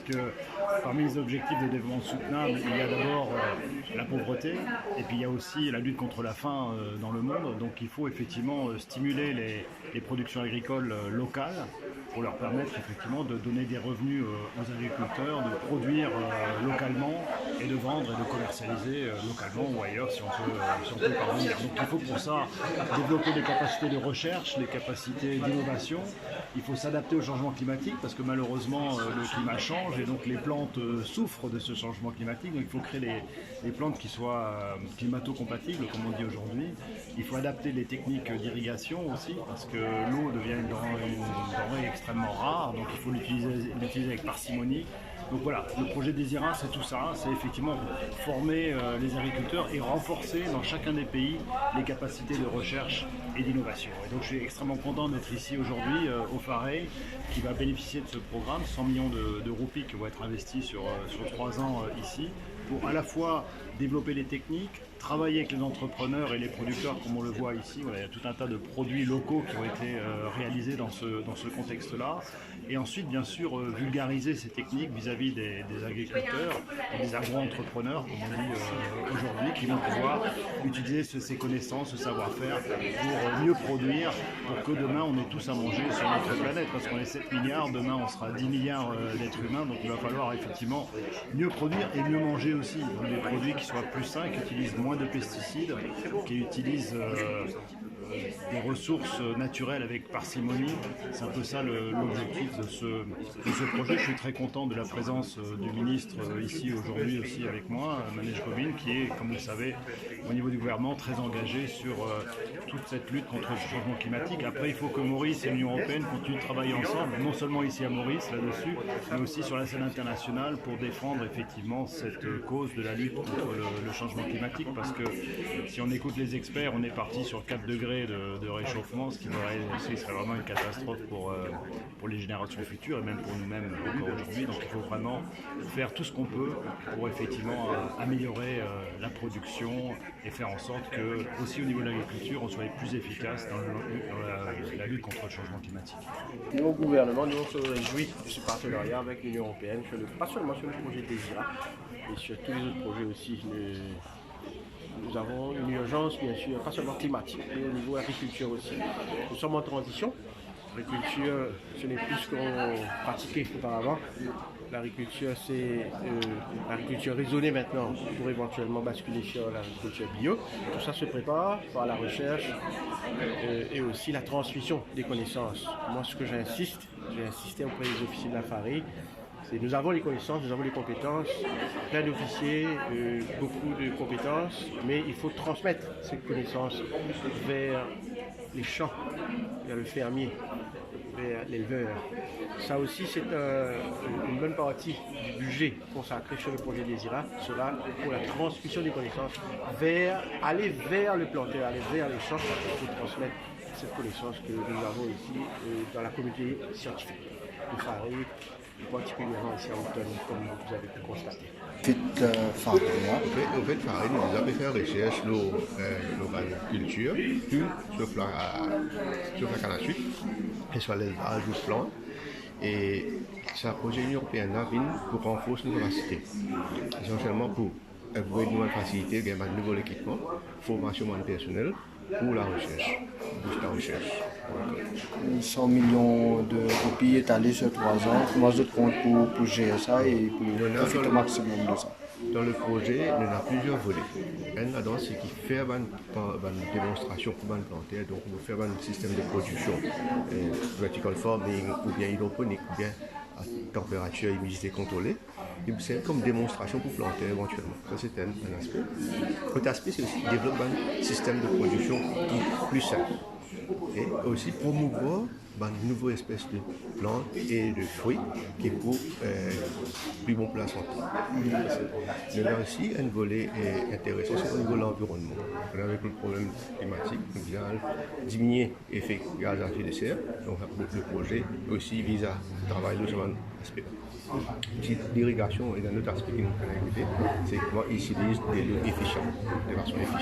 que parmi les objectifs de développement soutenable, il y a d'abord la pauvreté, et puis il y a aussi la lutte contre la faim dans le monde. Donc il faut effectivement stimuler les productions agricoles locales pour leur permettre effectivement de donner des revenus aux agriculteurs, de produire localement et de vendre et de commercialiser localement ou ailleurs si on peut parvenir. Donc il faut pour ça développer des capacités de recherche, les capacités d'innovation. Il faut s'adapter au changement climatique parce que malheureusement le climat change et donc les plantes souffrent de ce changement climatique. Donc il faut créer des plantes qui soient climato-compatibles comme on dit aujourd'hui. Il faut adapter les techniques d'irrigation aussi parce que l'eau devient une denrée extrêmement rare, donc il faut l'utiliser avec parcimonie. Donc voilà, le projet Désira, c'est tout ça, c'est effectivement former les agriculteurs et renforcer dans chacun des pays les capacités de recherche et d'innovation. Et donc je suis extrêmement content d'être ici aujourd'hui au Fareille, qui va bénéficier de ce programme, 100 millions de roupies qui vont être investis sur 3 ans ici, pour à la fois développer les techniques, travailler avec les entrepreneurs et les producteurs comme on le voit ici. Voilà, il y a tout un tas de produits locaux qui ont été réalisés dans ce contexte-là. Et ensuite, bien sûr, vulgariser ces techniques vis-à-vis des agriculteurs et des agro-entrepreneurs, comme on dit aujourd'hui, qui vont pouvoir utiliser ces connaissances, ce savoir-faire pour mieux produire, pour que demain on ait tous à manger sur notre planète. Parce qu'on est 7 milliards, demain on sera 10 milliards d'êtres humains, donc il va falloir effectivement mieux produire et mieux manger aussi. Donc des produits qui soient plus sains, qui utilisent moins de pesticides, qui utilisent des ressources naturelles avec parcimonie. C'est un peu ça l'objectif de ce projet. Je suis très content de la présence du ministre ici aujourd'hui aussi avec moi, Manej Govind, qui est, comme vous le savez, au niveau du gouvernement, très engagé sur toute cette lutte contre le changement climatique. Après, il faut que Maurice et l'Union européenne continuent de travailler ensemble, non seulement ici à Maurice, là-dessus, mais aussi sur la scène internationale pour défendre effectivement cette cause de la lutte contre le changement climatique, parce que si on écoute les experts, on est parti sur 4 degrés de réchauffement, ce qui serait vraiment une catastrophe pour les générations futures et même pour nous-mêmes encore aujourd'hui. Donc il faut vraiment faire tout ce qu'on peut pour effectivement améliorer la production et faire en sorte que, aussi au niveau de l'agriculture, on soit plus efficace dans la lutte contre le changement climatique. Nous, au gouvernement, nous on se réjouit de ce partenariat avec l'Union européenne, pas seulement sur le projet Désira, mais sur tous les autres projets aussi. Nous avons une urgence, bien sûr, pas seulement climatique, mais au niveau agriculture aussi. Nous sommes en transition. L'agriculture, ce n'est plus ce qu'on pratiquait auparavant. L'agriculture, c'est l'agriculture raisonnée maintenant pour éventuellement basculer sur l'agriculture bio. Tout ça se prépare par la recherche et aussi la transmission des connaissances. Moi, ce que j'ai insisté auprès des officiers de la Fareille, c'est nous avons les connaissances, nous avons les compétences, plein d'officiers, beaucoup de compétences, mais il faut transmettre ces connaissances vers les champs, vers le fermier, vers l'éleveur. Ça aussi, c'est une bonne partie du budget consacré sur le projet Désira sera pour la transmission des connaissances, aller vers le planteur, aller vers les champs pour transmettre cette connaissance que nous avons ici dans la communauté scientifique de Fareille, particulièrement ici à Houghton, comme vous avez pu constater. En fait, Fareille nous avons fait recherche sur l'agriculture, sur la canne à sucre et sur l'élevage de plantes. Et ce projet Union européenne pour renforcer nos capacités, essentiellement pour avoir de nouvelles facilités, de nouveaux équipements, formation du personnel pour la recherche, booster la recherche. 100 millions de roupies étalées sur 3 ans. Comment je compte pour gérer ça et pour profiter au maximum de ça? Dans le projet, il y a plusieurs volets. Un là-dedans, c'est qui fait une démonstration pour une plantaire, donc on va faire un système de production, vertical farming ou bien hydroponique, ou bien à température et humidité contrôlée. C'est comme démonstration pour planter éventuellement. Ça, c'est un aspect. L'autre aspect, c'est aussi développer un système de production qui est plus simple. Et aussi promouvoir une nouvelle espèce de plantes et de fruits qui est pour plus bon pour la santé. Il y a aussi un volet intéressant, c'est au niveau de l'environnement. Avec le problème climatique, on vient diminuer l'effet gaz à effet de serre. Donc le projet aussi vise à travailler sur un aspect. L'irrigation est un autre aspect qui nous fait écouter, c'est comment ils utilisent de l'eau efficiente, de façon efficace.